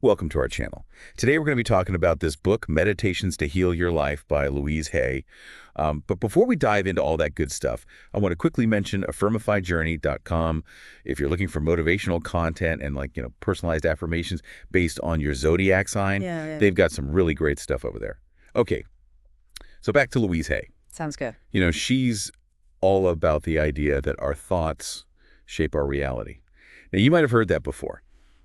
Welcome to our channel. Today we're going to be talking about this book, Meditations to Heal Your Life by Louise Hay. But before we dive into all that good stuff, I want to quickly mention affirmifyjourney.com. If you're looking for motivational content and personalized affirmations based on your zodiac sign, they've got some really great stuff over there. Okay, so back to Louise Hay. Sounds good. She's all about the idea that our thoughts shape our reality. Now, you might have heard that before.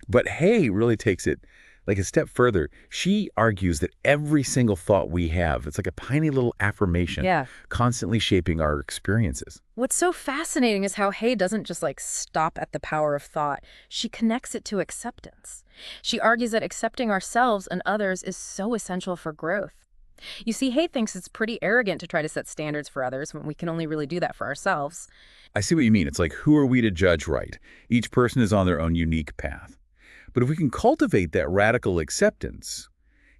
But Hay really takes it like a step further. She argues that every single thought we have, it's like a tiny little affirmation, constantly shaping our experiences. What's so fascinating is how Hay doesn't just stop at the power of thought. She connects it to acceptance. She argues that accepting ourselves and others is so essential for growth. You see, Hay thinks it's pretty arrogant to try to set standards for others when we can only really do that for ourselves. I see what you mean. It's like, who are we to judge right? Each person is on their own unique path. But if we can cultivate that radical acceptance,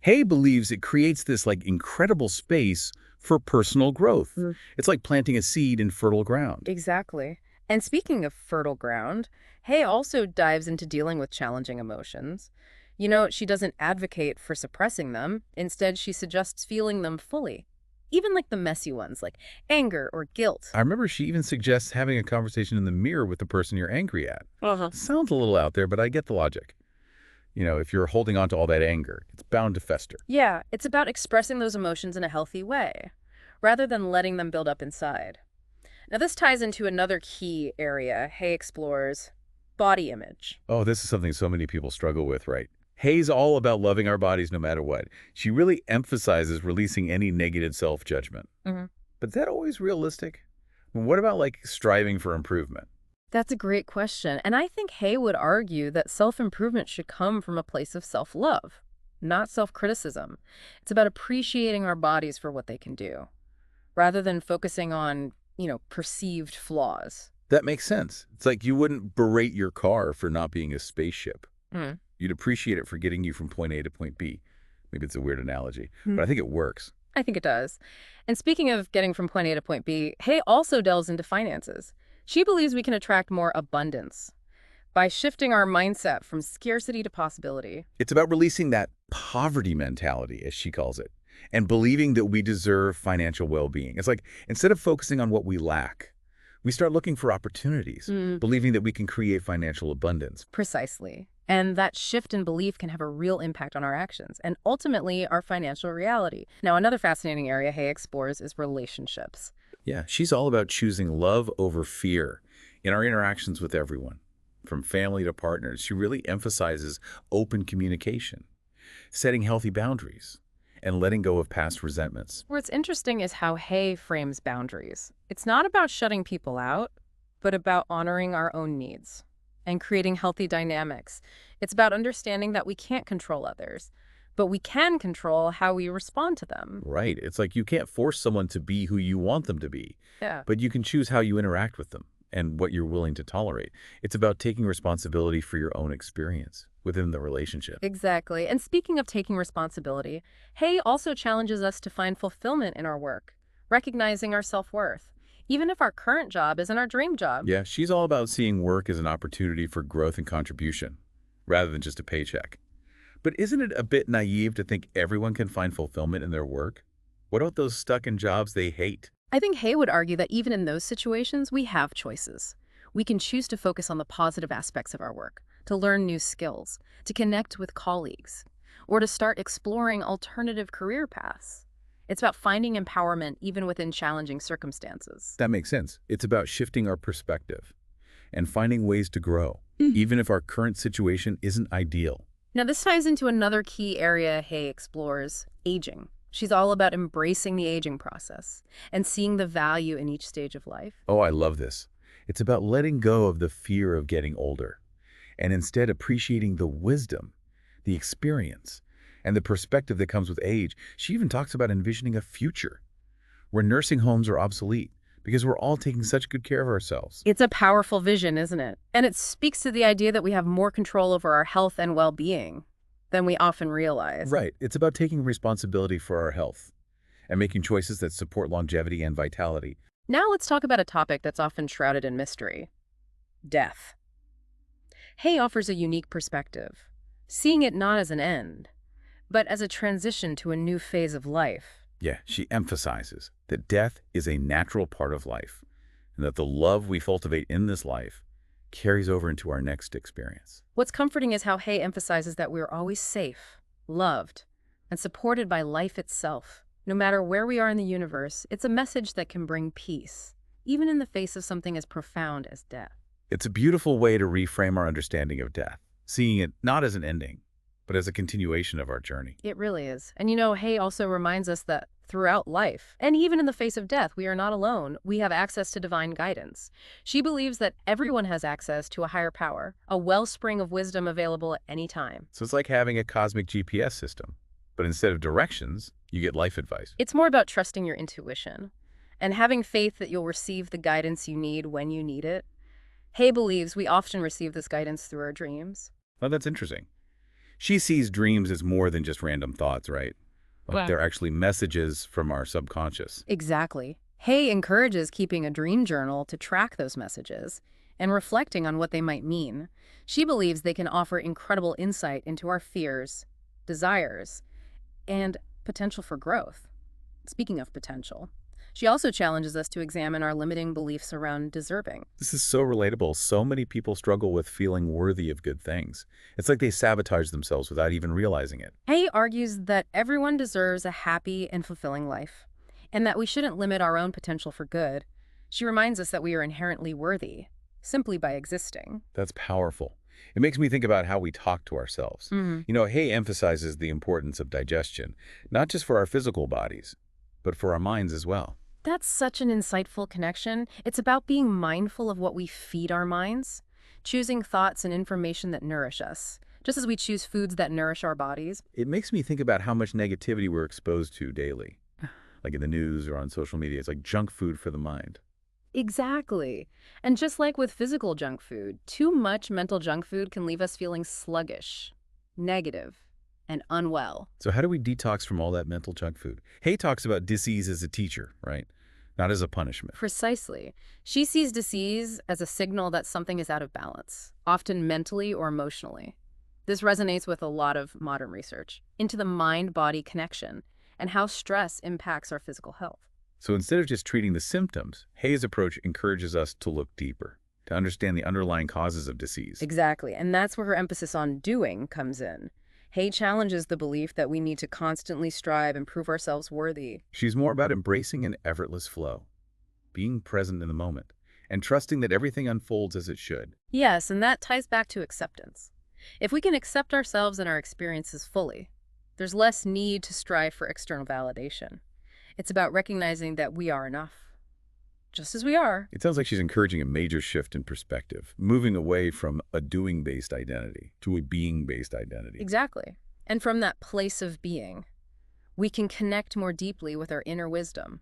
Hay believes it creates this incredible space for personal growth. It's like planting a seed in fertile ground. Exactly. And speaking of fertile ground, Hay also dives into dealing with challenging emotions. She doesn't advocate for suppressing them. Instead, she suggests feeling them fully. Even the messy ones, like anger or guilt. I remember she even suggests having a conversation in the mirror with the person you're angry at. Sounds a little out there, but I get the logic. If you're holding on to all that anger, it's bound to fester. Yeah, it's about expressing those emotions in a healthy way, rather than letting them build up inside. Now, this ties into another key area Hay explores: body image. Oh, this is something so many people struggle with, right? Hay's all about loving our bodies no matter what. She really emphasizes releasing any negative self-judgment. But is that always realistic? What about striving for improvement? That's a great question. And I think Hay would argue that self-improvement should come from a place of self-love, not self-criticism. It's about appreciating our bodies for what they can do, rather than focusing on, perceived flaws. That makes sense. It's like you wouldn't berate your car for not being a spaceship. You'd appreciate it for getting you from point A to point B. Maybe it's a weird analogy, but I think it works. I think it does. And speaking of getting from point A to point B, Hay also delves into finances. She believes we can attract more abundance by shifting our mindset from scarcity to possibility. It's about releasing that poverty mentality, as she calls it, and believing that we deserve financial well-being. It's like, instead of focusing on what we lack, we start looking for opportunities, believing that we can create financial abundance. Precisely. And that shift in belief can have a real impact on our actions and ultimately our financial reality. Now, another fascinating area Hay explores is relationships. Yeah, she's all about choosing love over fear in our interactions with everyone, from family to partners. She really emphasizes open communication, setting healthy boundaries, and letting go of past resentments. What's interesting is how Hay frames boundaries. It's not about shutting people out, but about honoring our own needs and creating healthy dynamics. It's about understanding that we can't control others, but we can control how we respond to them. Right. It's like you can't force someone to be who you want them to be, but you can choose how you interact with them and what you're willing to tolerate. It's about taking responsibility for your own experience within the relationship. Exactly. And speaking of taking responsibility, Hay also challenges us to find fulfillment in our work, recognizing our self-worth, even if our current job isn't our dream job. Yeah, she's all about seeing work as an opportunity for growth and contribution, rather than just a paycheck. But isn't it a bit naive to think everyone can find fulfillment in their work? What about those stuck in jobs they hate? I think Hay would argue that even in those situations, we have choices. We can choose to focus on the positive aspects of our work, to learn new skills, to connect with colleagues, or to start exploring alternative career paths. It's about finding empowerment even within challenging circumstances. That makes sense. It's about shifting our perspective and finding ways to grow, even if our current situation isn't ideal. Now, this ties into another key area Hay explores: aging. She's all about embracing the aging process and seeing the value in each stage of life. Oh, I love this. It's about letting go of the fear of getting older and instead appreciating the wisdom, the experience, and the perspective that comes with age. She even talks about envisioning a future where nursing homes are obsolete because we're all taking such good care of ourselves. It's a powerful vision, isn't it? And it speaks to the idea that we have more control over our health and well-being than we often realize. Right. It's about taking responsibility for our health and making choices that support longevity and vitality. Now let's talk about a topic that's often shrouded in mystery: death. Hay offers a unique perspective. seeing it not as an end, but as a transition to a new phase of life. Yeah, she emphasizes that death is a natural part of life and that the love we cultivate in this life carries over into our next experience. What's comforting is how Hay emphasizes that we're always safe, loved, and supported by life itself. No matter where we are in the universe, it's a message that can bring peace, even in the face of something as profound as death. It's a beautiful way to reframe our understanding of death, seeing it not as an ending, but as a continuation of our journey. It really is. And Hay also reminds us that throughout life, and even in the face of death, we are not alone. We have access to divine guidance. She believes that everyone has access to a higher power, a wellspring of wisdom available at any time. So it's like having a cosmic GPS system, but instead of directions, you get life advice. It's more about trusting your intuition and having faith that you'll receive the guidance you need when you need it. Hay believes we often receive this guidance through our dreams. Well, that's interesting. She sees dreams as more than just random thoughts, right? Like Wow. they're actually messages from our subconscious. Exactly. Hay encourages keeping a dream journal to track those messages and reflecting on what they might mean. She believes they can offer incredible insight into our fears, desires, and potential for growth. Speaking of potential, she also challenges us to examine our limiting beliefs around deserving. This is so relatable. So many people struggle with feeling worthy of good things. It's like they sabotage themselves without even realizing it. Hay argues that everyone deserves a happy and fulfilling life, and that we shouldn't limit our own potential for good. She reminds us that we are inherently worthy, simply by existing. That's powerful. It makes me think about how we talk to ourselves. Hay emphasizes the importance of digestion, not just for our physical bodies, but for our minds as well. That's such an insightful connection. It's about being mindful of what we feed our minds, choosing thoughts and information that nourish us, just as we choose foods that nourish our bodies. It makes me think about how much negativity we're exposed to daily, like in the news or on social media. It's like junk food for the mind. Exactly. And just like with physical junk food, too much mental junk food can leave us feeling sluggish, negative, and unwell. So how do we detox from all that mental junk food? Hay talks about disease as a teacher, right? Not as a punishment. Precisely. She sees disease as a signal that something is out of balance, often mentally or emotionally. This resonates with a lot of modern research into the mind-body connection and how stress impacts our physical health. So instead of just treating the symptoms, Hay's approach encourages us to look deeper, to understand the underlying causes of disease. Exactly, and that's where her emphasis on doing comes in. Hay challenges the belief that we need to constantly strive and prove ourselves worthy. She's more about embracing an effortless flow, being present in the moment, and trusting that everything unfolds as it should. Yes, and that ties back to acceptance. If we can accept ourselves and our experiences fully, there's less need to strive for external validation. It's about recognizing that we are enough, just as we are. It sounds like she's encouraging a major shift in perspective, moving away from a doing-based identity to a being-based identity. Exactly. And from that place of being, we can connect more deeply with our inner wisdom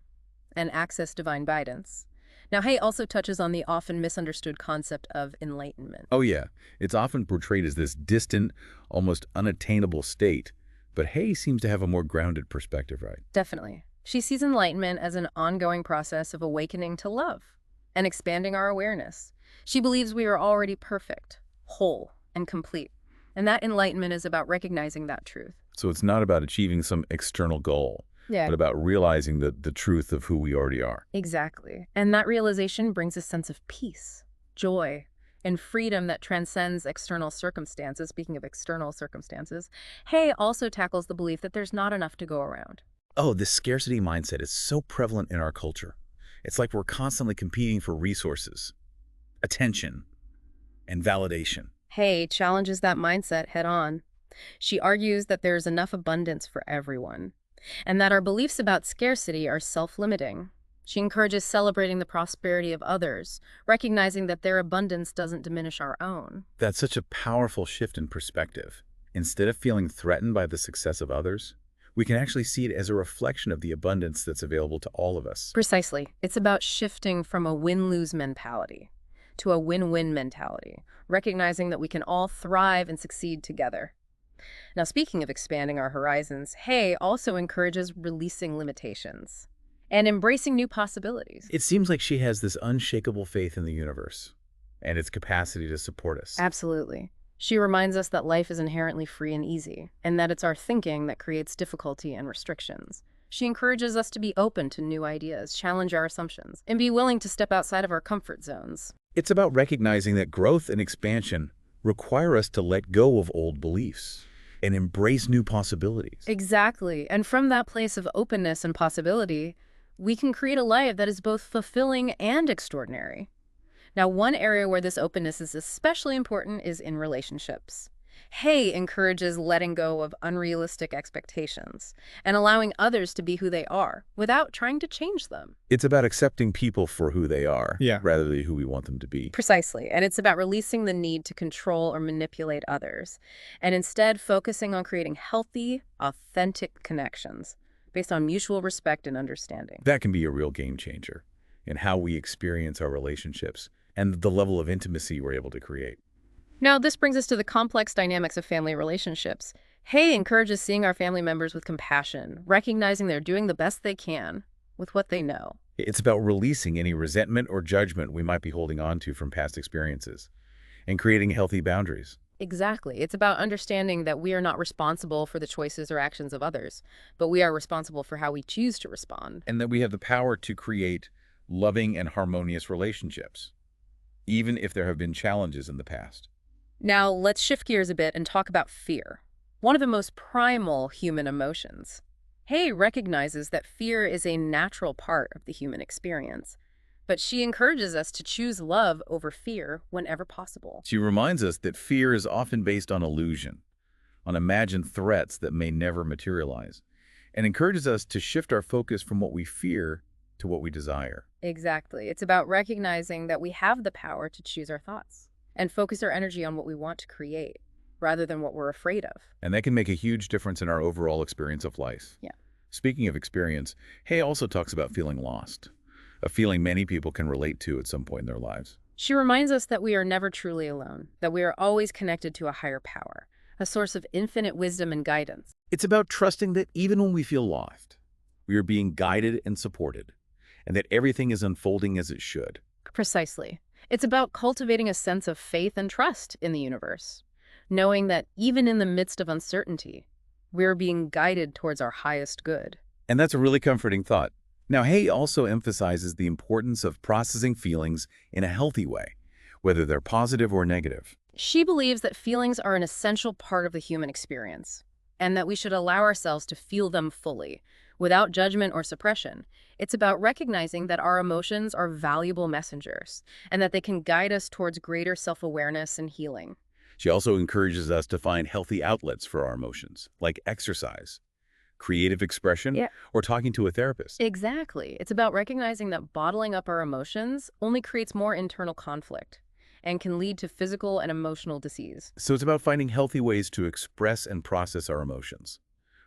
and access divine guidance. Now, Hay also touches on the often misunderstood concept of enlightenment. Oh yeah, it's often portrayed as this distant, almost unattainable state, but Hay seems to have a more grounded perspective, right? Definitely. She sees enlightenment as an ongoing process of awakening to love and expanding our awareness. She believes we are already perfect, whole, and complete, and that enlightenment is about recognizing that truth. So it's not about achieving some external goal, Yeah, but about realizing the truth of who we already are. exactly. And that realization brings a sense of peace, joy, and freedom that transcends external circumstances. Speaking of external circumstances, Hay also tackles the belief that there's not enough to go around. Oh, this scarcity mindset is so prevalent in our culture. It's like we're constantly competing for resources, attention, and validation. Hay challenges that mindset head on. She argues that there's enough abundance for everyone, and that our beliefs about scarcity are self-limiting. She encourages celebrating the prosperity of others, recognizing that their abundance doesn't diminish our own. That's such a powerful shift in perspective. Instead of feeling threatened by the success of others, we can actually see it as a reflection of the abundance that's available to all of us. Precisely. It's about shifting from a win-lose mentality to a win-win mentality, recognizing that we can all thrive and succeed together. Now, speaking of expanding our horizons, Hay also encourages releasing limitations and embracing new possibilities. It seems like she has this unshakable faith in the universe and its capacity to support us. Absolutely. She reminds us that life is inherently free and easy, and that it's our thinking that creates difficulty and restrictions. She encourages us to be open to new ideas, challenge our assumptions, and be willing to step outside of our comfort zones. It's about recognizing that growth and expansion require us to let go of old beliefs and embrace new possibilities. Exactly. And from that place of openness and possibility, we can create a life that is both fulfilling and extraordinary. Now, one area where this openness is especially important is in relationships. Hay encourages letting go of unrealistic expectations and allowing others to be who they are without trying to change them. It's about accepting people for who they are, Yeah. rather than who we want them to be. Precisely. And it's about releasing the need to control or manipulate others and instead focusing on creating healthy, authentic connections based on mutual respect and understanding. That can be a real game changer in how we experience our relationships and the level of intimacy we're able to create. Now, this brings us to the complex dynamics of family relationships. Hay encourages seeing our family members with compassion, recognizing they're doing the best they can with what they know. It's about releasing any resentment or judgment we might be holding on to from past experiences and creating healthy boundaries. Exactly. It's about understanding that we are not responsible for the choices or actions of others, but we are responsible for how we choose to respond. And that we have the power to create loving and harmonious relationships, even if there have been challenges in the past. Now, let's shift gears a bit and talk about fear, one of the most primal human emotions. Hay recognizes that fear is a natural part of the human experience, but she encourages us to choose love over fear whenever possible. She reminds us that fear is often based on illusion, on imagined threats that may never materialize, and encourages us to shift our focus from what we fear to what we desire. Exactly. It's about recognizing that we have the power to choose our thoughts and focus our energy on what we want to create rather than what we're afraid of. And that can make a huge difference in our overall experience of life. Yeah. Speaking of experience, Hay also talks about feeling lost, a feeling many people can relate to at some point in their lives. She reminds us that we are never truly alone, that we are always connected to a higher power, a source of infinite wisdom and guidance. It's about trusting that even when we feel lost, we are being guided and supported, and that everything is unfolding as it should. Precisely. It's about cultivating a sense of faith and trust in the universe, knowing that even in the midst of uncertainty, we're being guided towards our highest good. And that's a really comforting thought. Now, Hay also emphasizes the importance of processing feelings in a healthy way, whether they're positive or negative. She believes that feelings are an essential part of the human experience, and that we should allow ourselves to feel them fully, without judgment or suppression. It's about recognizing that our emotions are valuable messengers, and that they can guide us towards greater self-awareness and healing. She also encourages us to find healthy outlets for our emotions, like exercise, creative expression, Yeah. or talking to a therapist. Exactly. It's about recognizing that bottling up our emotions only creates more internal conflict and can lead to physical and emotional disease. So it's about finding healthy ways to express and process our emotions,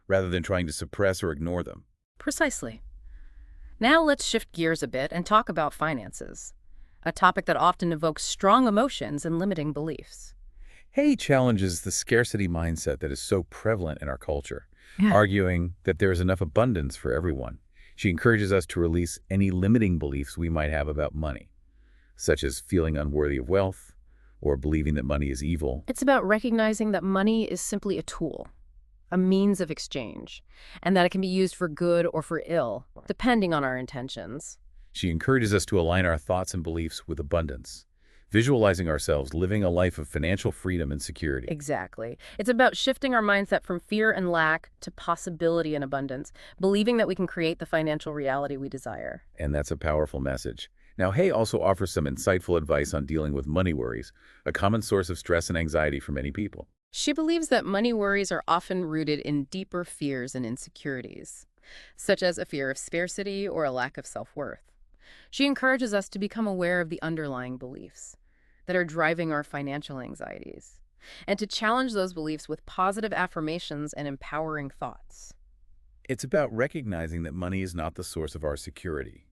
rather than trying to suppress or ignore them. Precisely. Now let's shift gears a bit and talk about finances, a topic that often evokes strong emotions and limiting beliefs. Hay challenges the scarcity mindset that is so prevalent in our culture, Yeah. arguing that there is enough abundance for everyone. She encourages us to release any limiting beliefs we might have about money, such as feeling unworthy of wealth or believing that money is evil. It's about recognizing that money is simply a tool, a means of exchange, and that it can be used for good or for ill, depending on our intentions. She encourages us to align our thoughts and beliefs with abundance, visualizing ourselves living a life of financial freedom and security. Exactly. It's about shifting our mindset from fear and lack to possibility and abundance, believing that we can create the financial reality we desire. And that's a powerful message. Now, Hay also offers some insightful advice on dealing with money worries, a common source of stress and anxiety for many people. She believes that money worries are often rooted in deeper fears and insecurities, such as a fear of scarcity or a lack of self-worth. She encourages us to become aware of the underlying beliefs that are driving our financial anxieties, and to challenge those beliefs with positive affirmations and empowering thoughts. It's about recognizing that money is not the source of our security,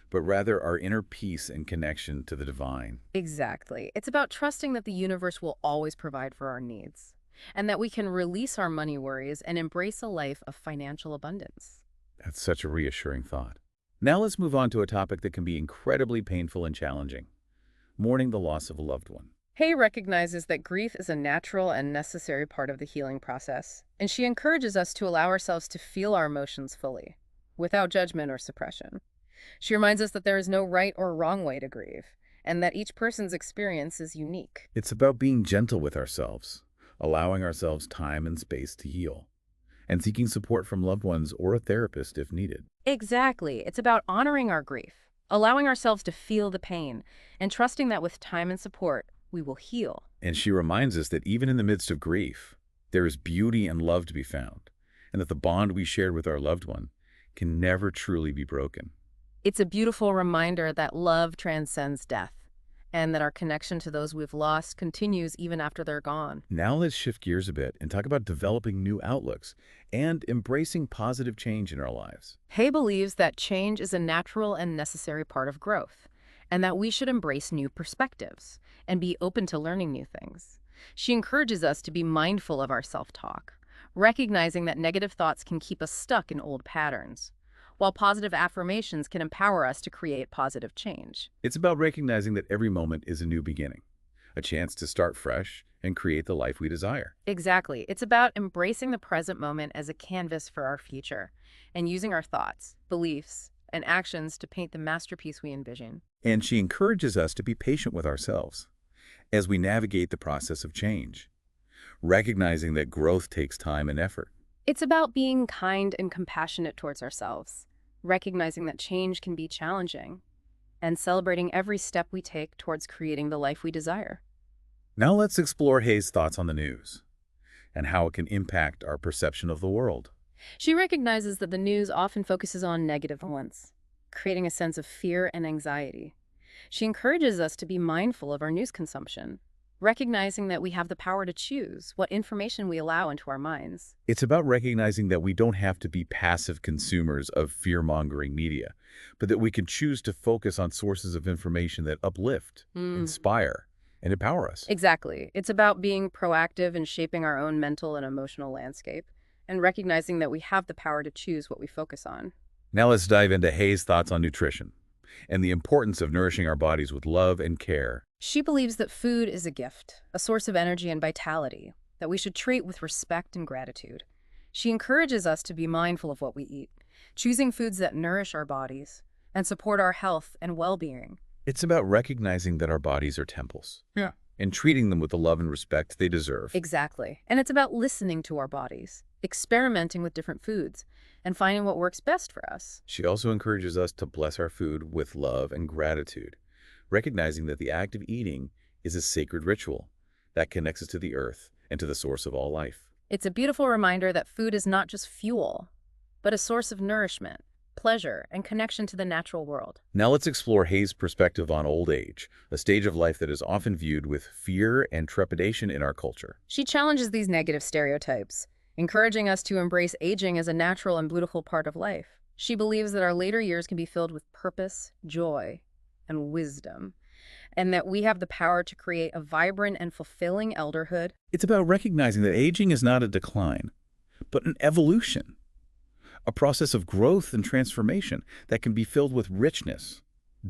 but rather our inner peace and connection to the divine. Exactly. It's about trusting that the universe will always provide for our needs, and that we can release our money worries and embrace a life of financial abundance. That's such a reassuring thought. Now let's move on to a topic that can be incredibly painful and challenging: mourning the loss of a loved one. Hay recognizes that grief is a natural and necessary part of the healing process, and she encourages us to allow ourselves to feel our emotions fully, without judgment or suppression. She reminds us that there is no right or wrong way to grieve, and that each person's experience is unique. It's about being gentle with ourselves, allowing ourselves time and space to heal, and seeking support from loved ones or a therapist if needed. Exactly. It's about honoring our grief, allowing ourselves to feel the pain, and trusting that with time and support, we will heal. And she reminds us that even in the midst of grief, there is beauty and love to be found, and that the bond we shared with our loved one can never truly be broken. It's a beautiful reminder that love transcends death, and that our connection to those we've lost continues even after they're gone. Now let's shift gears a bit and talk about developing new outlooks and embracing positive change in our lives. Hay believes that change is a natural and necessary part of growth, and that we should embrace new perspectives and be open to learning new things. She encourages us to be mindful of our self-talk, recognizing that negative thoughts can keep us stuck in old patterns, while positive affirmations can empower us to create positive change. It's about recognizing that every moment is a new beginning, a chance to start fresh and create the life we desire. Exactly. It's about embracing the present moment as a canvas for our future and using our thoughts, beliefs, and actions to paint the masterpiece we envision. And she encourages us to be patient with ourselves as we navigate the process of change, recognizing that growth takes time and effort. It's about being kind and compassionate towards ourselves, recognizing that change can be challenging, and celebrating every step we take towards creating the life we desire. Now let's explore Hay's thoughts on the news and how it can impact our perception of the world. She recognizes that the news often focuses on negative events, creating a sense of fear and anxiety. She encourages us to be mindful of our news consumption, recognizing that we have the power to choose what information we allow into our minds. It's about recognizing that we don't have to be passive consumers of fear-mongering media, but that we can choose to focus on sources of information that uplift, inspire, and empower us. Exactly. It's about being proactive in shaping our own mental and emotional landscape, and recognizing that we have the power to choose what we focus on. Now let's dive into Hay's thoughts on nutrition and the importance of nourishing our bodies with love and care. She believes that food is a gift, a source of energy and vitality, that we should treat with respect and gratitude. She encourages us to be mindful of what we eat, choosing foods that nourish our bodies and support our health and well-being. It's about recognizing that our bodies are temples. Yeah. And treating them with the love and respect they deserve. Exactly. And it's about listening to our bodies, experimenting with different foods, and finding what works best for us. She also encourages us to bless our food with love and gratitude, recognizing that the act of eating is a sacred ritual that connects us to the earth and to the source of all life. It's a beautiful reminder that food is not just fuel, but a source of nourishment, pleasure, and connection to the natural world. Now let's explore Hay's perspective on old age, a stage of life that is often viewed with fear and trepidation in our culture. She challenges these negative stereotypes, encouraging us to embrace aging as a natural and beautiful part of life. She believes that our later years can be filled with purpose, joy, and wisdom, and that we have the power to create a vibrant and fulfilling elderhood. It's about recognizing that aging is not a decline, but an evolution, a process of growth and transformation that can be filled with richness,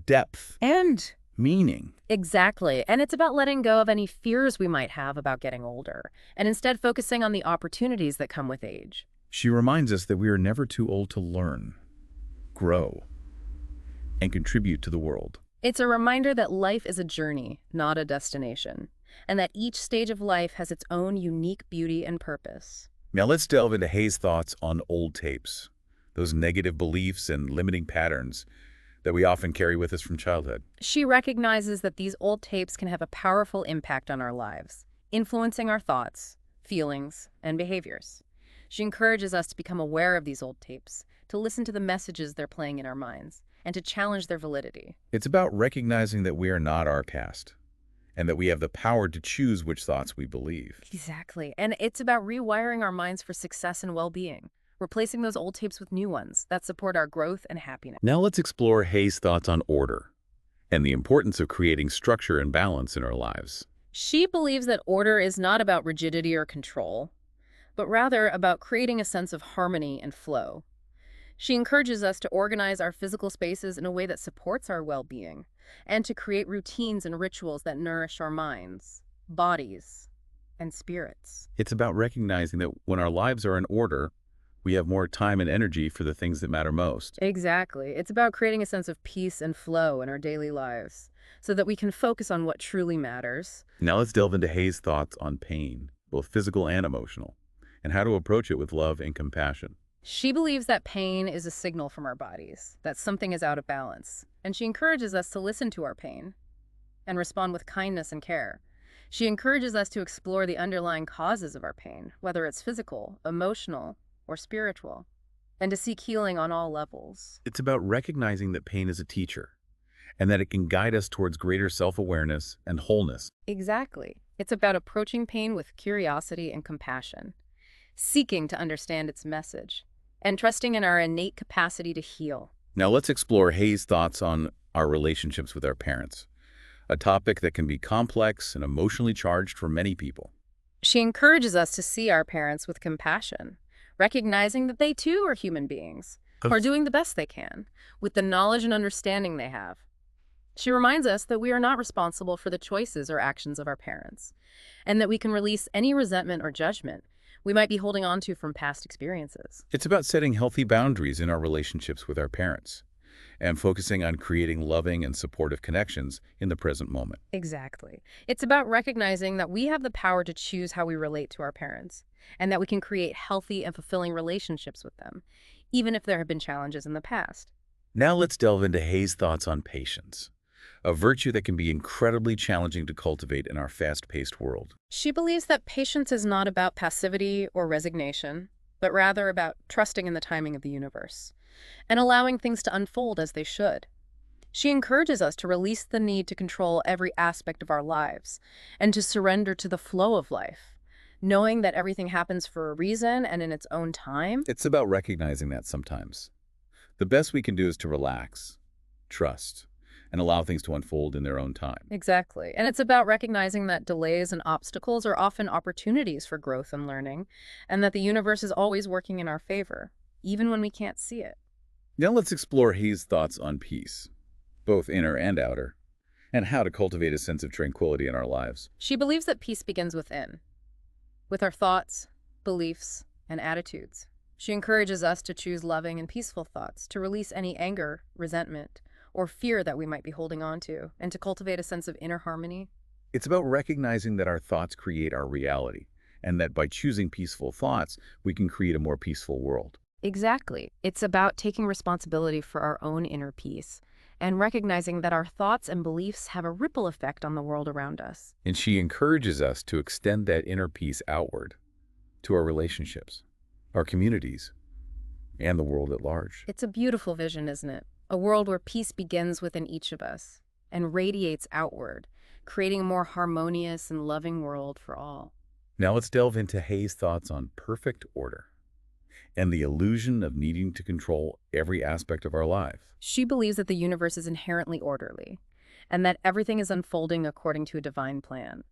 depth, And meaning. exactly. And it's about letting go of any fears we might have about getting older, and instead focusing on the opportunities that come with age. She reminds us that we are never too old to learn, grow, and contribute to the world. It's a reminder that life is a journey, not a destination, and that each stage of life has its own unique beauty and purpose. Now let's delve into Hay's thoughts on old tapes, those negative beliefs and limiting patterns that we often carry with us from childhood. She recognizes that these old tapes can have a powerful impact on our lives, influencing our thoughts, feelings, and behaviors. She encourages us to become aware of these old tapes, to listen to the messages they're playing in our minds, and to challenge their validity. It's about recognizing that we are not our past, and that we have the power to choose which thoughts we believe. Exactly. And it's about rewiring our minds for success and well-being, replacing those old tapes with new ones that support our growth and happiness. Now let's explore Hay's thoughts on order and the importance of creating structure and balance in our lives. She believes that order is not about rigidity or control, but rather about creating a sense of harmony and flow. She encourages us to organize our physical spaces in a way that supports our well-being and to create routines and rituals that nourish our minds, bodies, and spirits. It's about recognizing that when our lives are in order, we have more time and energy for the things that matter most. Exactly. It's about creating a sense of peace and flow in our daily lives so that we can focus on what truly matters. Now let's delve into Hayes' thoughts on pain, both physical and emotional, and how to approach it with love and compassion. She believes that pain is a signal from our bodies, that something is out of balance, and she encourages us to listen to our pain and respond with kindness and care. She encourages us to explore the underlying causes of our pain, whether it's physical, emotional, or spiritual, and to seek healing on all levels. It's about recognizing that pain is a teacher and that it can guide us towards greater self-awareness and wholeness. Exactly. It's about approaching pain with curiosity and compassion, seeking to understand its message, and trusting in our innate capacity to heal. Now let's explore Hayes' thoughts on our relationships with our parents, a topic that can be complex and emotionally charged for many people. She encourages us to see our parents with compassion, recognizing that they too are human beings, who are doing the best they can with the knowledge and understanding they have. She reminds us that we are not responsible for the choices or actions of our parents, and that we can release any resentment or judgment we might be holding on to from past experiences. It's about setting healthy boundaries in our relationships with our parents and focusing on creating loving and supportive connections in the present moment. Exactly. It's about recognizing that we have the power to choose how we relate to our parents, and that we can create healthy and fulfilling relationships with them, even if there have been challenges in the past. Now let's delve into Hayes' thoughts on patience, a virtue that can be incredibly challenging to cultivate in our fast-paced world. She believes that patience is not about passivity or resignation, but rather about trusting in the timing of the universe and allowing things to unfold as they should. She encourages us to release the need to control every aspect of our lives and to surrender to the flow of life, knowing that everything happens for a reason and in its own time. It's about recognizing that sometimes the best we can do is to relax, trust, and allow things to unfold in their own time. Exactly. And it's about recognizing that delays and obstacles are often opportunities for growth and learning, and that the universe is always working in our favor, even when we can't see it. Now let's explore Hayes' thoughts on peace, both inner and outer, and how to cultivate a sense of tranquility in our lives. She believes that peace begins within, with our thoughts, beliefs, and attitudes. She encourages us to choose loving and peaceful thoughts, to release any anger, resentment, or fear that we might be holding on to, and to cultivate a sense of inner harmony. It's about recognizing that our thoughts create our reality, and that by choosing peaceful thoughts, we can create a more peaceful world. Exactly. It's about taking responsibility for our own inner peace and recognizing that our thoughts and beliefs have a ripple effect on the world around us. And she encourages us to extend that inner peace outward to our relationships, our communities, and the world at large. It's a beautiful vision, isn't it? A world where peace begins within each of us and radiates outward, creating a more harmonious and loving world for all. Now let's delve into Hayes' thoughts on perfect order and the illusion of needing to control every aspect of our life. She believes that the universe is inherently orderly and that everything is unfolding according to a divine plan.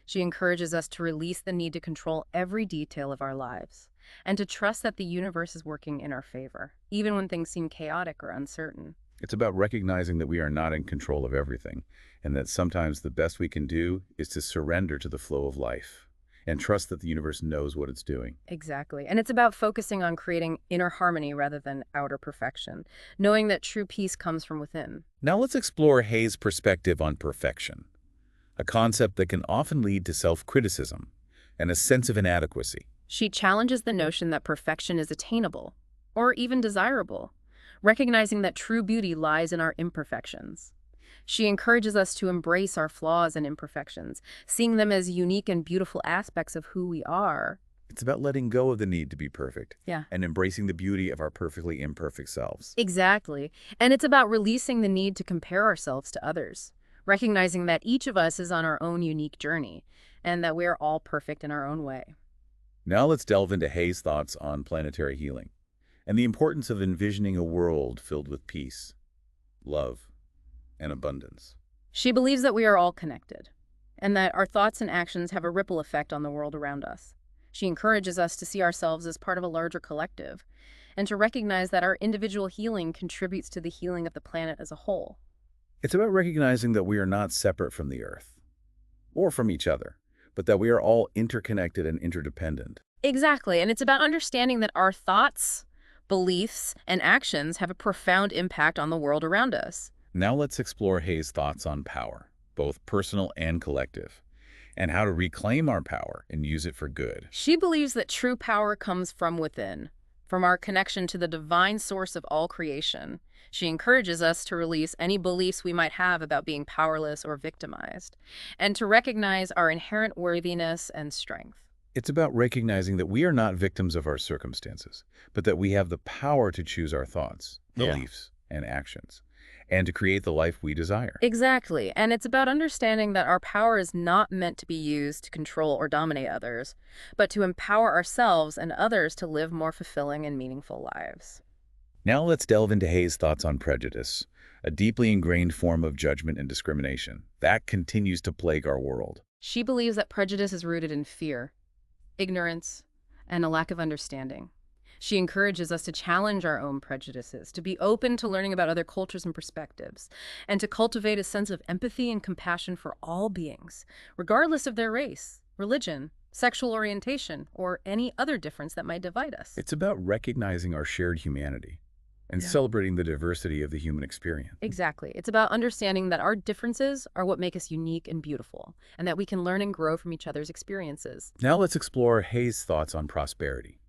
She encourages us to release the need to control every detail of our lives and to trust that the universe is working in our favor, even when things seem chaotic or uncertain. It's about recognizing that we are not in control of everything, and that sometimes the best we can do is to surrender to the flow of life and trust that the universe knows what it's doing. Exactly. And it's about focusing on creating inner harmony rather than outer perfection, knowing that true peace comes from within. Now let's explore Hayes' perspective on perfection, a concept that can often lead to self-criticism and a sense of inadequacy. She challenges the notion that perfection is attainable or even desirable, recognizing that true beauty lies in our imperfections. She encourages us to embrace our flaws and imperfections, seeing them as unique and beautiful aspects of who we are. It's about letting go of the need to be perfect Yeah. and embracing the beauty of our perfectly imperfect selves. Exactly. And it's about releasing the need to compare ourselves to others, recognizing that each of us is on our own unique journey and that we are all perfect in our own way. Now let's delve into Hayes' thoughts on planetary healing and the importance of envisioning a world filled with peace, love, and abundance. She believes that we are all connected and that our thoughts and actions have a ripple effect on the world around us. She encourages us to see ourselves as part of a larger collective and to recognize that our individual healing contributes to the healing of the planet as a whole. It's about recognizing that we are not separate from the Earth or from each other, but that we are all interconnected and interdependent. Exactly, and it's about understanding that our thoughts, beliefs, and actions have a profound impact on the world around us. Now let's explore Hay's thoughts on power, both personal and collective, and how to reclaim our power and use it for good. She believes that true power comes from within, from our connection to the divine source of all creation. She encourages us to release any beliefs we might have about being powerless or victimized, and to recognize our inherent worthiness and strength. It's about recognizing that we are not victims of our circumstances, but that we have the power to choose our thoughts, Yeah. beliefs, and actions, and to create the life we desire. Exactly, and it's about understanding that our power is not meant to be used to control or dominate others, but to empower ourselves and others to live more fulfilling and meaningful lives. Now let's delve into Hay's thoughts on prejudice, a deeply ingrained form of judgment and discrimination that continues to plague our world. She believes that prejudice is rooted in fear, ignorance, and a lack of understanding. She encourages us to challenge our own prejudices, to be open to learning about other cultures and perspectives, and to cultivate a sense of empathy and compassion for all beings, regardless of their race, religion, sexual orientation, or any other difference that might divide us. It's about recognizing our shared humanity and Yeah. celebrating the diversity of the human experience. Exactly. It's about understanding that our differences are what make us unique and beautiful, and that we can learn and grow from each other's experiences. Now let's explore Hay's thoughts on prosperity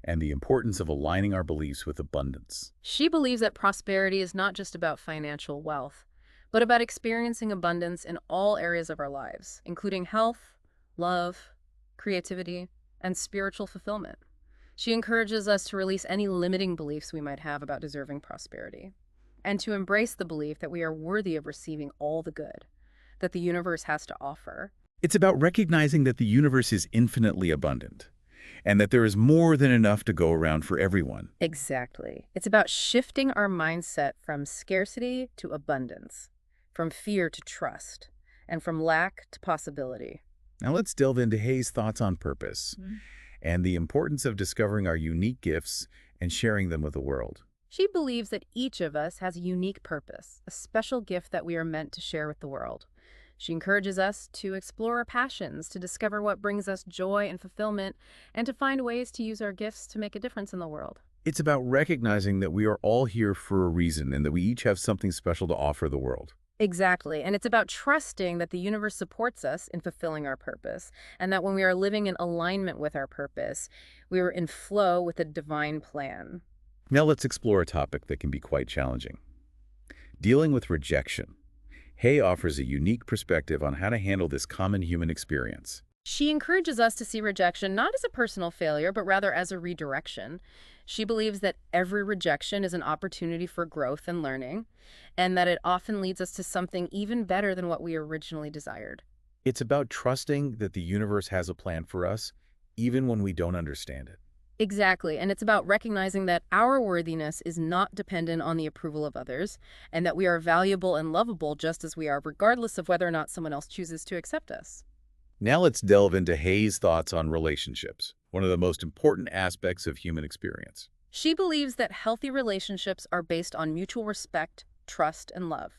and the importance of aligning our beliefs with abundance. She believes that prosperity is not just about financial wealth, but about experiencing abundance in all areas of our lives, including health, love, creativity, and spiritual fulfillment. She encourages us to release any limiting beliefs we might have about deserving prosperity, and to embrace the belief that we are worthy of receiving all the good that the universe has to offer. It's about recognizing that the universe is infinitely abundant and that there is more than enough to go around for everyone. Exactly. It's about shifting our mindset from scarcity to abundance, from fear to trust, and from lack to possibility. Now let's delve into Hay's thoughts on purpose and the importance of discovering our unique gifts and sharing them with the world. She believes that each of us has a unique purpose, a special gift that we are meant to share with the world. She encourages us to explore our passions, to discover what brings us joy and fulfillment, and to find ways to use our gifts to make a difference in the world. It's about recognizing that we are all here for a reason and that we each have something special to offer the world. Exactly. And it's about trusting that the universe supports us in fulfilling our purpose, and that when we are living in alignment with our purpose, we are in flow with a divine plan. Now let's explore a topic that can be quite challenging. Dealing with rejection. Hay offers a unique perspective on how to handle this common human experience. She encourages us to see rejection not as a personal failure, but rather as a redirection. She believes that every rejection is an opportunity for growth and learning, and that it often leads us to something even better than what we originally desired. It's about trusting that the universe has a plan for us, even when we don't understand it. Exactly, and it's about recognizing that our worthiness is not dependent on the approval of others, and that we are valuable and lovable just as we are, regardless of whether or not someone else chooses to accept us. Now let's delve into Hay's thoughts on relationships, one of the most important aspects of human experience. She believes that healthy relationships are based on mutual respect, trust, and love.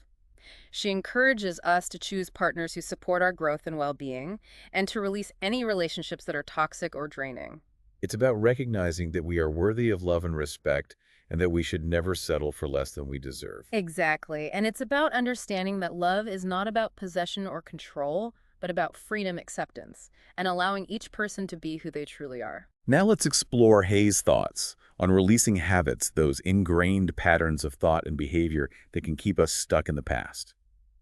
She encourages us to choose partners who support our growth and well-being, and to release any relationships that are toxic or draining. It's about recognizing that we are worthy of love and respect and that we should never settle for less than we deserve. Exactly, and it's about understanding that love is not about possession or control, but about freedom, acceptance, and allowing each person to be who they truly are. Now let's explore Hay's thoughts on releasing habits, those ingrained patterns of thought and behavior that can keep us stuck in the past.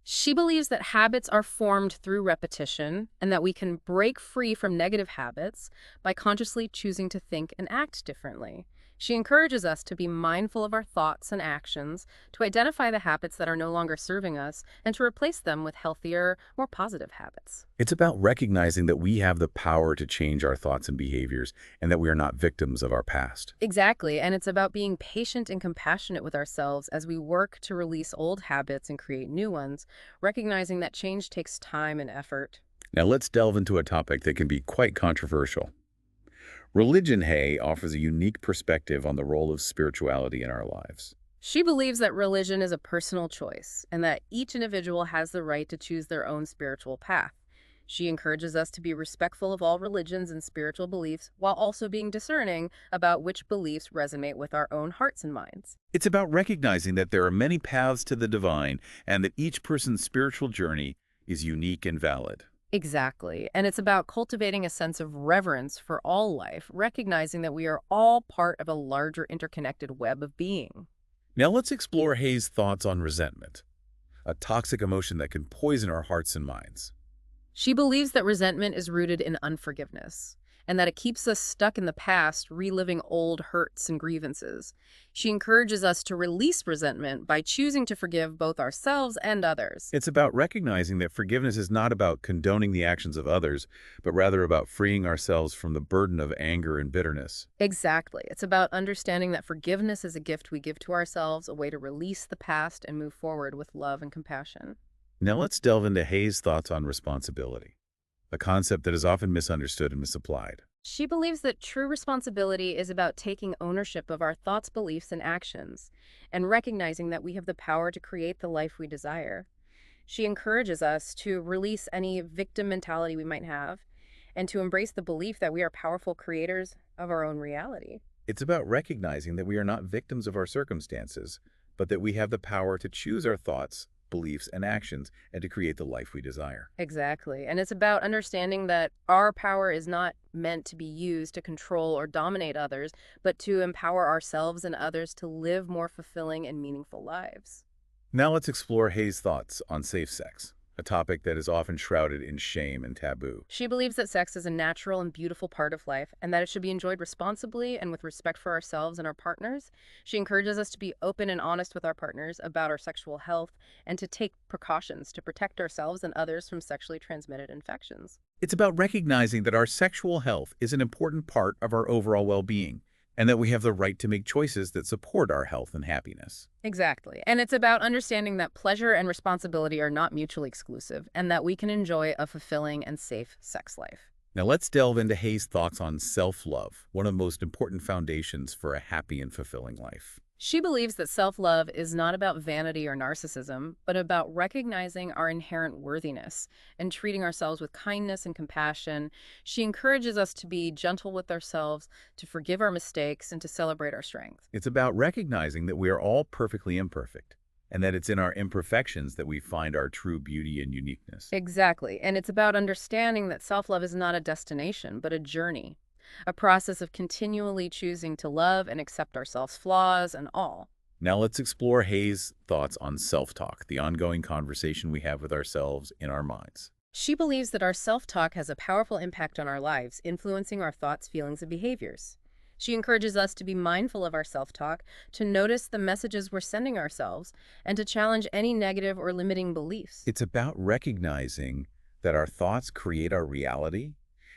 She believes that habits are formed through repetition and that we can break free from negative habits by consciously choosing to think and act differently. She encourages us to be mindful of our thoughts and actions, to identify the habits that are no longer serving us, and to replace them with healthier, more positive habits. It's about recognizing that we have the power to change our thoughts and behaviors and that we are not victims of our past. Exactly, and it's about being patient and compassionate with ourselves as we work to release old habits and create new ones, recognizing that change takes time and effort. Now let's delve into a topic that can be quite controversial. Religion, Hay, offers a unique perspective on the role of spirituality in our lives. She believes that religion is a personal choice and that each individual has the right to choose their own spiritual path. She encourages us to be respectful of all religions and spiritual beliefs while also being discerning about which beliefs resonate with our own hearts and minds. It's about recognizing that there are many paths to the divine and that each person's spiritual journey is unique and valid. Exactly. And it's about cultivating a sense of reverence for all life, recognizing that we are all part of a larger interconnected web of being. Now let's explore Hay's thoughts on resentment, a toxic emotion that can poison our hearts and minds. She believes that resentment is rooted in unforgiveness and that it keeps us stuck in the past, reliving old hurts and grievances. She encourages us to release resentment by choosing to forgive both ourselves and others. It's about recognizing that forgiveness is not about condoning the actions of others, but rather about freeing ourselves from the burden of anger and bitterness. Exactly. It's about understanding that forgiveness is a gift we give to ourselves, a way to release the past and move forward with love and compassion. Now let's delve into Hay's thoughts on responsibility, a concept that is often misunderstood and misapplied. She believes that true responsibility is about taking ownership of our thoughts, beliefs, and actions, and recognizing that we have the power to create the life we desire. She encourages us to release any victim mentality we might have and to embrace the belief that we are powerful creators of our own reality. It's about recognizing that we are not victims of our circumstances, but that we have the power to choose our thoughts, beliefs, and actions, and to create the life we desire. Exactly. And it's about understanding that our power is not meant to be used to control or dominate others, but to empower ourselves and others to live more fulfilling and meaningful lives. Now let's explore Hay's thoughts on safe sex, a topic that is often shrouded in shame and taboo. She believes that sex is a natural and beautiful part of life and that it should be enjoyed responsibly and with respect for ourselves and our partners. She encourages us to be open and honest with our partners about our sexual health and to take precautions to protect ourselves and others from sexually transmitted infections. It's about recognizing that our sexual health is an important part of our overall well-being, and that we have the right to make choices that support our health and happiness. Exactly. And it's about understanding that pleasure and responsibility are not mutually exclusive and that we can enjoy a fulfilling and safe sex life. Now let's delve into Hay's thoughts on self-love, one of the most important foundations for a happy and fulfilling life. She believes that self-love is not about vanity or narcissism, but about recognizing our inherent worthiness and treating ourselves with kindness and compassion. She encourages us to be gentle with ourselves, to forgive our mistakes, and to celebrate our strength. It's about recognizing that we are all perfectly imperfect, and that it's in our imperfections that we find our true beauty and uniqueness. Exactly. And it's about understanding that self-love is not a destination, but a journey, a process of continually choosing to love and accept ourselves, flaws and all. Now let's explore Hay's thoughts on self-talk, the ongoing conversation we have with ourselves in our minds. She believes that our self-talk has a powerful impact on our lives, influencing our thoughts, feelings, and behaviors. She encourages us to be mindful of our self-talk, to notice the messages we're sending ourselves, and to challenge any negative or limiting beliefs. It's about recognizing that our thoughts create our reality,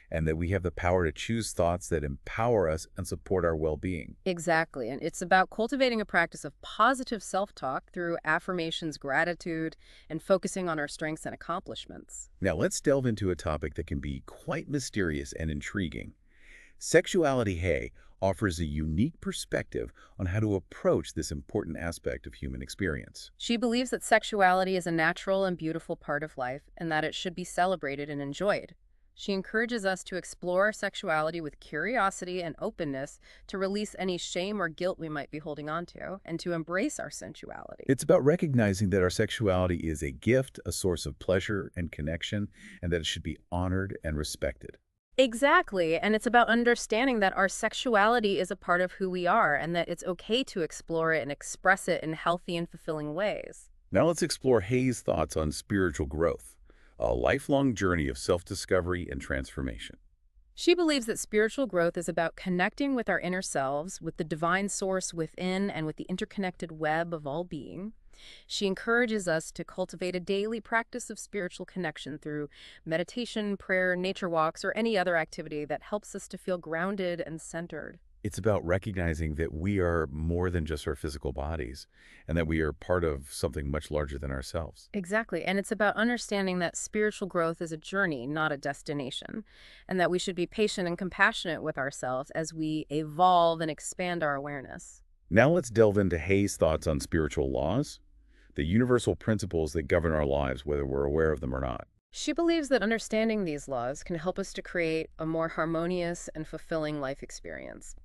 and that we have the power to choose thoughts that empower us and support our well-being. Exactly. And it's about cultivating a practice of positive self-talk through affirmations, gratitude, and focusing on our strengths and accomplishments. Now let's delve into a topic that can be quite mysterious and intriguing. Sexuality, Hay, offers a unique perspective on how to approach this important aspect of human experience. She believes that sexuality is a natural and beautiful part of life and that it should be celebrated and enjoyed. She encourages us to explore our sexuality with curiosity and openness, to release any shame or guilt we might be holding on to, and to embrace our sensuality. It's about recognizing that our sexuality is a gift, a source of pleasure and connection, and that it should be honored and respected. Exactly, and it's about understanding that our sexuality is a part of who we are and that it's okay to explore it and express it in healthy and fulfilling ways. Now let's explore Hay's thoughts on spiritual growth, a lifelong journey of self-discovery and transformation. She believes that spiritual growth is about connecting with our inner selves, with the divine source within, and with the interconnected web of all being. She encourages us to cultivate a daily practice of spiritual connection through meditation, prayer, nature walks, or any other activity that helps us to feel grounded and centered. It's about recognizing that we are more than just our physical bodies and that we are part of something much larger than ourselves. Exactly. And it's about understanding that spiritual growth is a journey, not a destination, and that we should be patient and compassionate with ourselves as we evolve and expand our awareness. Now let's delve into Hay's thoughts on spiritual laws, the universal principles that govern our lives, whether we're aware of them or not. She believes that understanding these laws can help us to create a more harmonious and fulfilling life experience.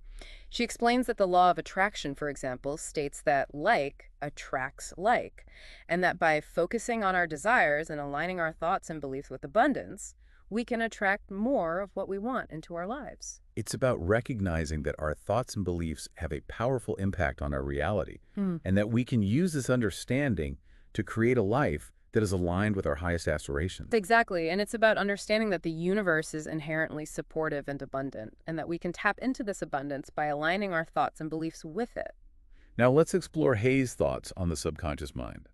She explains that the law of attraction, for example, states that like attracts like, and that by focusing on our desires and aligning our thoughts and beliefs with abundance, we can attract more of what we want into our lives. It's about recognizing that our thoughts and beliefs have a powerful impact on our reality, Hmm. and that we can use this understanding to create a life that is aligned with our highest aspirations. Exactly, and it's about understanding that the universe is inherently supportive and abundant, and that we can tap into this abundance by aligning our thoughts and beliefs with it. Now let's explore Hay's thoughts on the subconscious mind,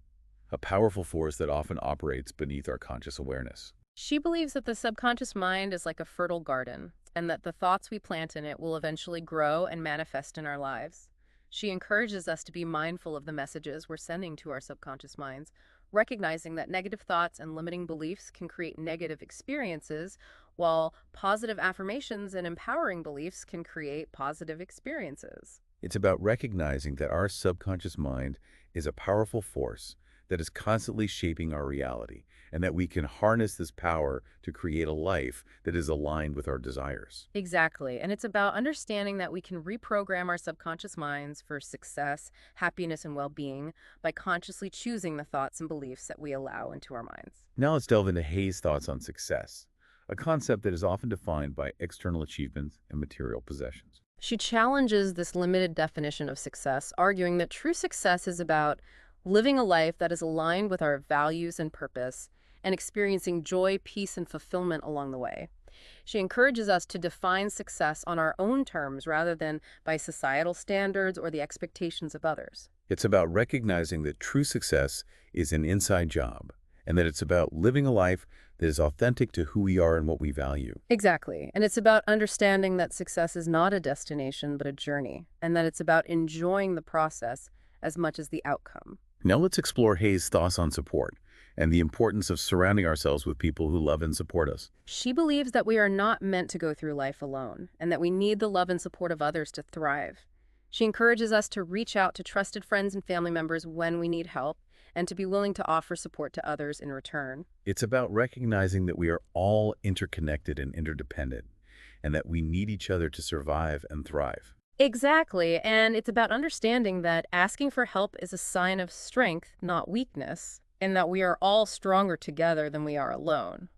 a powerful force that often operates beneath our conscious awareness. She believes that the subconscious mind is like a fertile garden, and that the thoughts we plant in it will eventually grow and manifest in our lives. She encourages us to be mindful of the messages we're sending to our subconscious minds, recognizing that negative thoughts and limiting beliefs can create negative experiences, while positive affirmations and empowering beliefs can create positive experiences. It's about recognizing that our subconscious mind is a powerful force that is constantly shaping our reality, and that we can harness this power to create a life that is aligned with our desires. Exactly. And it's about understanding that we can reprogram our subconscious minds for success, happiness, and well being by consciously choosing the thoughts and beliefs that we allow into our minds. Now let's delve into Hay's thoughts on success, a concept that is often defined by external achievements and material possessions. She challenges this limited definition of success, arguing that true success is about living a life that is aligned with our values and purpose and experiencing joy, peace, and fulfillment along the way. She encourages us to define success on our own terms rather than by societal standards or the expectations of others. It's about recognizing that true success is an inside job, and that it's about living a life that is authentic to who we are and what we value. Exactly. And it's about understanding that success is not a destination, but a journey, and that it's about enjoying the process as much as the outcome. Now let's explore Hay's thoughts on support and the importance of surrounding ourselves with people who love and support us. She believes that we are not meant to go through life alone, and that we need the love and support of others to thrive. She encourages us to reach out to trusted friends and family members when we need help, and to be willing to offer support to others in return. It's about recognizing that we are all interconnected and interdependent, and that we need each other to survive and thrive. Exactly, and it's about understanding that asking for help is a sign of strength, not weakness, and that we are all stronger together than we are alone.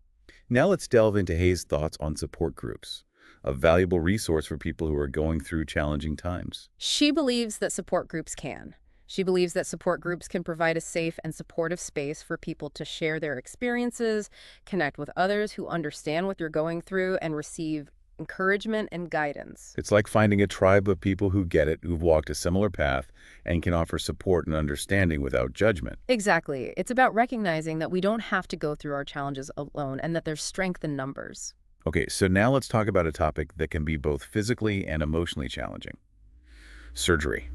Now let's delve into Hay's thoughts on support groups, a valuable resource for people who are going through challenging times. She believes that support groups can. She believes that support groups can provide a safe and supportive space for people to share their experiences, connect with others who understand what you're going through, and receive encouragement and guidance. It's like finding a tribe of people who get it, who've walked a similar path, and can offer support and understanding without judgment. Exactly. It's about recognizing that we don't have to go through our challenges alone and that there's strength in numbers. Okay, so now let's talk about a topic that can be both physically and emotionally challenging: surgery.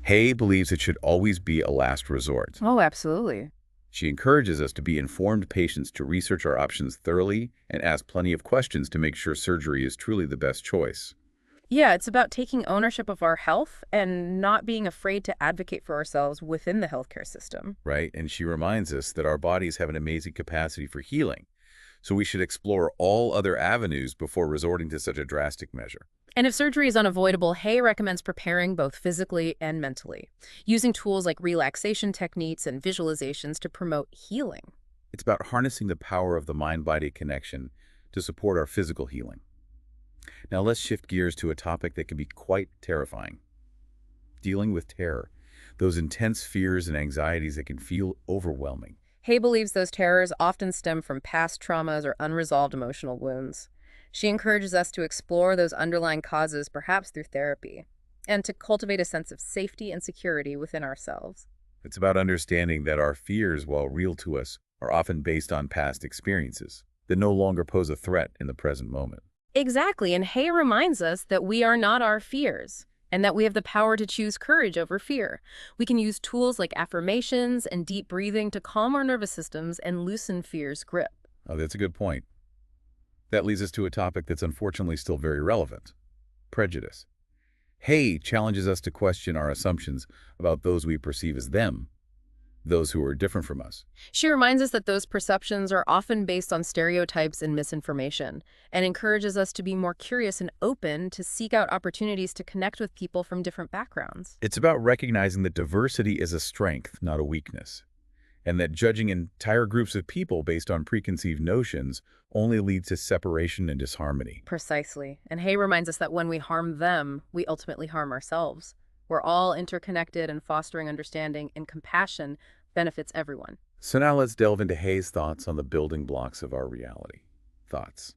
Hay believes it should always be a last resort. Oh, absolutely. She encourages us to be informed patients, to research our options thoroughly and ask plenty of questions to make sure surgery is truly the best choice. Yeah, it's about taking ownership of our health and not being afraid to advocate for ourselves within the healthcare system. Right? And she reminds us that our bodies have an amazing capacity for healing, so we should explore all other avenues before resorting to such a drastic measure. And if surgery is unavoidable, Hay recommends preparing both physically and mentally, using tools like relaxation techniques and visualizations to promote healing. It's about harnessing the power of the mind-body connection to support our physical healing. Now let's shift gears to a topic that can be quite terrifying: dealing with terror, those intense fears and anxieties that can feel overwhelming. Hay believes those terrors often stem from past traumas or unresolved emotional wounds. She encourages us to explore those underlying causes, perhaps through therapy, and to cultivate a sense of safety and security within ourselves. It's about understanding that our fears, while real to us, are often based on past experiences that no longer pose a threat in the present moment. Exactly, and Hay reminds us that we are not our fears and that we have the power to choose courage over fear. We can use tools like affirmations and deep breathing to calm our nervous systems and loosen fear's grip. Oh, that's a good point. That leads us to a topic that's unfortunately still very relevant: prejudice. Hay challenges us to question our assumptions about those we perceive as them, those who are different from us. She reminds us that those perceptions are often based on stereotypes and misinformation, and encourages us to be more curious and open to seek out opportunities to connect with people from different backgrounds. It's about recognizing that diversity is a strength, not a weakness, and that judging entire groups of people based on preconceived notions only leads to separation and disharmony. Precisely. And Hay reminds us that when we harm them, we ultimately harm ourselves. We're all interconnected, and fostering understanding and compassion benefits everyone. So now let's delve into Hay's thoughts on the building blocks of our reality. Thoughts.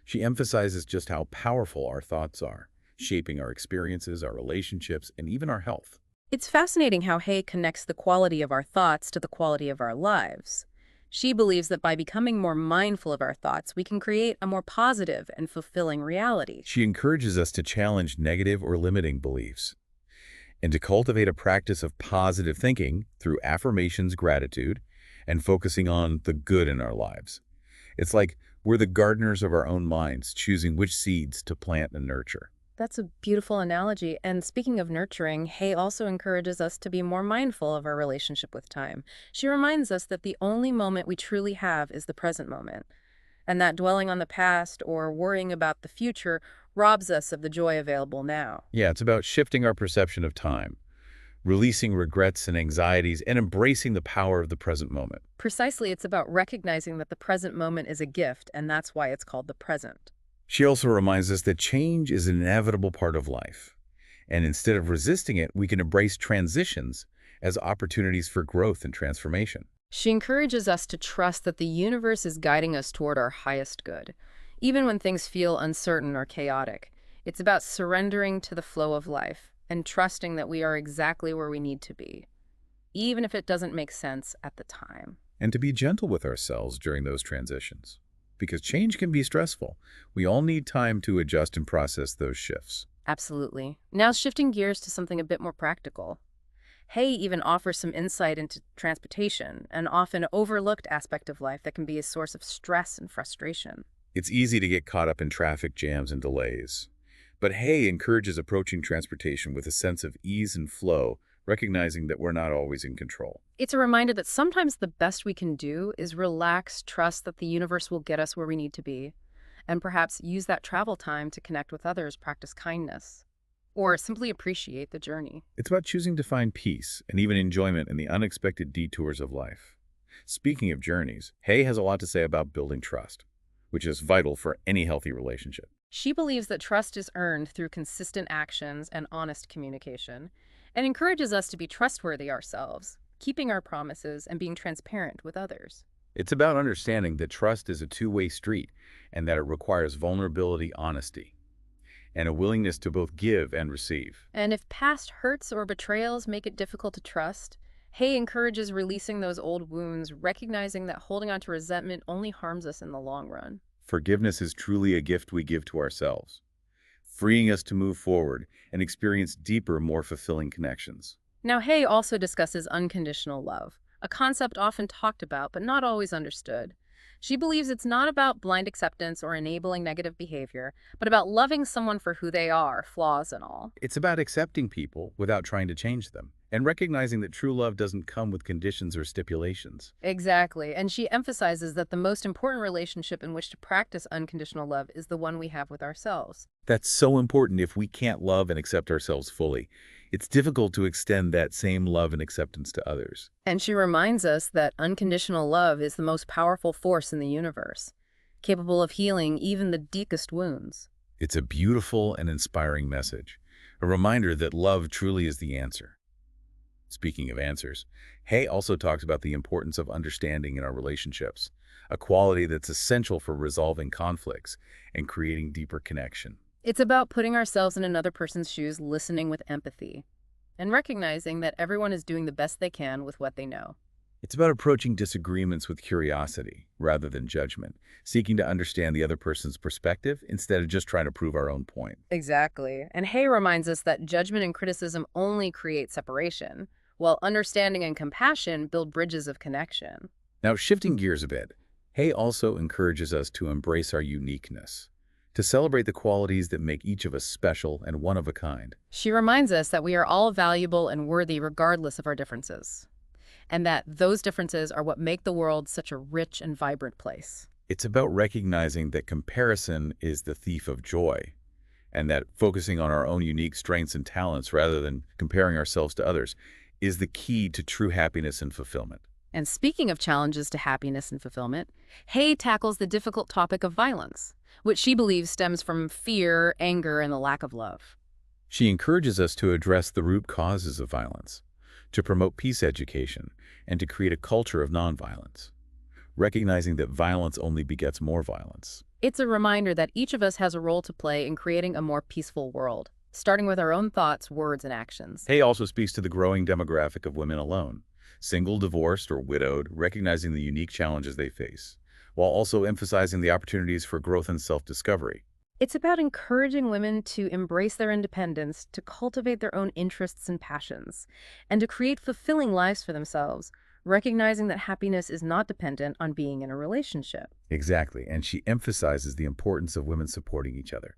She emphasizes just how powerful our thoughts are, shaping our experiences, our relationships, and even our health. It's fascinating how Hay connects the quality of our thoughts to the quality of our lives. She believes that by becoming more mindful of our thoughts, we can create a more positive and fulfilling reality. She encourages us to challenge negative or limiting beliefs and to cultivate a practice of positive thinking through affirmations, gratitude, and focusing on the good in our lives. It's like we're the gardeners of our own minds, choosing which seeds to plant and nurture. That's a beautiful analogy. And speaking of nurturing, Hay also encourages us to be more mindful of our relationship with time. She reminds us that the only moment we truly have is the present moment, and that dwelling on the past or worrying about the future robs us of the joy available now. Yeah, it's about shifting our perception of time, releasing regrets and anxieties, and embracing the power of the present moment. Precisely, it's about recognizing that the present moment is a gift, and that's why it's called the present. She also reminds us that change is an inevitable part of life, and instead of resisting it, we can embrace transitions as opportunities for growth and transformation. She encourages us to trust that the universe is guiding us toward our highest good, even when things feel uncertain or chaotic. It's about surrendering to the flow of life and trusting that we are exactly where we need to be, even if it doesn't make sense at the time. And to be gentle with ourselves during those transitions, because change can be stressful. We all need time to adjust and process those shifts. Absolutely. Now shifting gears to something a bit more practical. Hay even offers some insight into transportation, an often overlooked aspect of life that can be a source of stress and frustration. It's easy to get caught up in traffic jams and delays, but Hay encourages approaching transportation with a sense of ease and flow, recognizing that we're not always in control. It's a reminder that sometimes the best we can do is relax, trust that the universe will get us where we need to be, and perhaps use that travel time to connect with others, practice kindness, or simply appreciate the journey. It's about choosing to find peace and even enjoyment in the unexpected detours of life. Speaking of journeys, Hay has a lot to say about building trust, which is vital for any healthy relationship. She believes that trust is earned through consistent actions and honest communication, and encourages us to be trustworthy ourselves, keeping our promises and being transparent with others. It's about understanding that trust is a two-way street and that it requires vulnerability, honesty, and a willingness to both give and receive. And if past hurts or betrayals make it difficult to trust, Hay encourages releasing those old wounds, recognizing that holding on to resentment only harms us in the long run. Forgiveness is truly a gift we give to ourselves, freeing us to move forward and experience deeper, more fulfilling connections. Now, Hay also discusses unconditional love, a concept often talked about but not always understood. She believes it's not about blind acceptance or enabling negative behavior, but about loving someone for who they are, flaws and all. It's about accepting people without trying to change them, and recognizing that true love doesn't come with conditions or stipulations. Exactly, and she emphasizes that the most important relationship in which to practice unconditional love is the one we have with ourselves. That's so important. If we can't love and accept ourselves fully, it's difficult to extend that same love and acceptance to others. And she reminds us that unconditional love is the most powerful force in the universe, capable of healing even the deepest wounds. It's a beautiful and inspiring message, a reminder that love truly is the answer. Speaking of answers, Hay also talks about the importance of understanding in our relationships, a quality that's essential for resolving conflicts and creating deeper connection. It's about putting ourselves in another person's shoes, listening with empathy, and recognizing that everyone is doing the best they can with what they know. It's about approaching disagreements with curiosity rather than judgment, seeking to understand the other person's perspective instead of just trying to prove our own point. Exactly. And Hay reminds us that judgment and criticism only create separation, while understanding and compassion build bridges of connection. Now, shifting gears a bit, Hay also encourages us to embrace our uniqueness, to celebrate the qualities that make each of us special and one of a kind. She reminds us that we are all valuable and worthy regardless of our differences, and that those differences are what make the world such a rich and vibrant place. It's about recognizing that comparison is the thief of joy, and that focusing on our own unique strengths and talents rather than comparing ourselves to others is the key to true happiness and fulfillment. And speaking of challenges to happiness and fulfillment, Hay tackles the difficult topic of violence, which she believes stems from fear, anger, and the lack of love. She encourages us to address the root causes of violence, to promote peace education, and to create a culture of nonviolence, recognizing that violence only begets more violence. It's a reminder that each of us has a role to play in creating a more peaceful world, starting with our own thoughts, words, and actions. Hay also speaks to the growing demographic of women alone, single, divorced, or widowed, recognizing the unique challenges they face, while also emphasizing the opportunities for growth and self-discovery. It's about encouraging women to embrace their independence, to cultivate their own interests and passions, and to create fulfilling lives for themselves, recognizing that happiness is not dependent on being in a relationship. Exactly, and she emphasizes the importance of women supporting each other,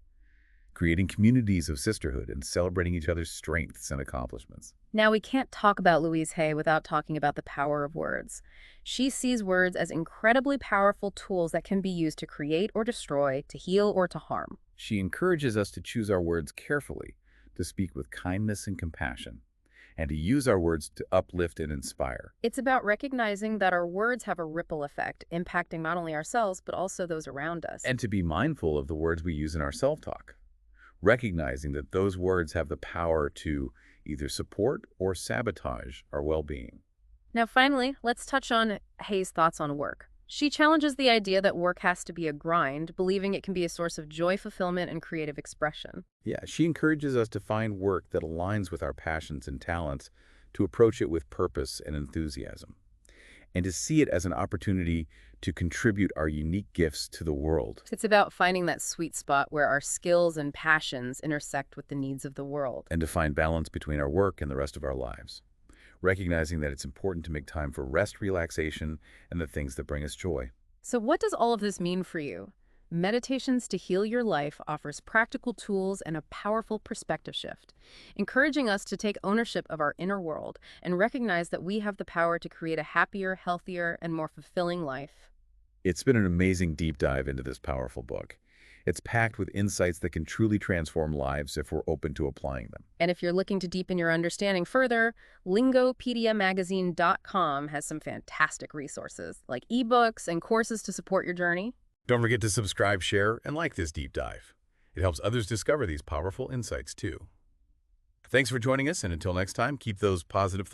creating communities of sisterhood and celebrating each other's strengths and accomplishments. Now, we can't talk about Louise Hay without talking about the power of words. She sees words as incredibly powerful tools that can be used to create or destroy, to heal or to harm. She encourages us to choose our words carefully, to speak with kindness and compassion, and to use our words to uplift and inspire. It's about recognizing that our words have a ripple effect, impacting not only ourselves, but also those around us. And to be mindful of the words we use in our self-talk, recognizing that those words have the power to either support or sabotage our well-being. Now, finally, let's touch on Hay's thoughts on work. She challenges the idea that work has to be a grind, believing it can be a source of joy, fulfillment, and creative expression. Yeah, she encourages us to find work that aligns with our passions and talents, to approach it with purpose and enthusiasm, and to see it as an opportunity to contribute our unique gifts to the world. It's about finding that sweet spot where our skills and passions intersect with the needs of the world. And to find balance between our work and the rest of our lives, recognizing that it's important to make time for rest, relaxation, and the things that bring us joy. So what does all of this mean for you? Meditations to Heal Your Life offers practical tools and a powerful perspective shift, encouraging us to take ownership of our inner world and recognize that we have the power to create a happier, healthier, and more fulfilling life. It's been an amazing deep dive into this powerful book. It's packed with insights that can truly transform lives if we're open to applying them. And if you're looking to deepen your understanding further, lingopediamagazine.com has some fantastic resources, like ebooks and courses to support your journey. Don't forget to subscribe, share, and like this deep dive. It helps others discover these powerful insights too. Thanks for joining us, and until next time, keep those positive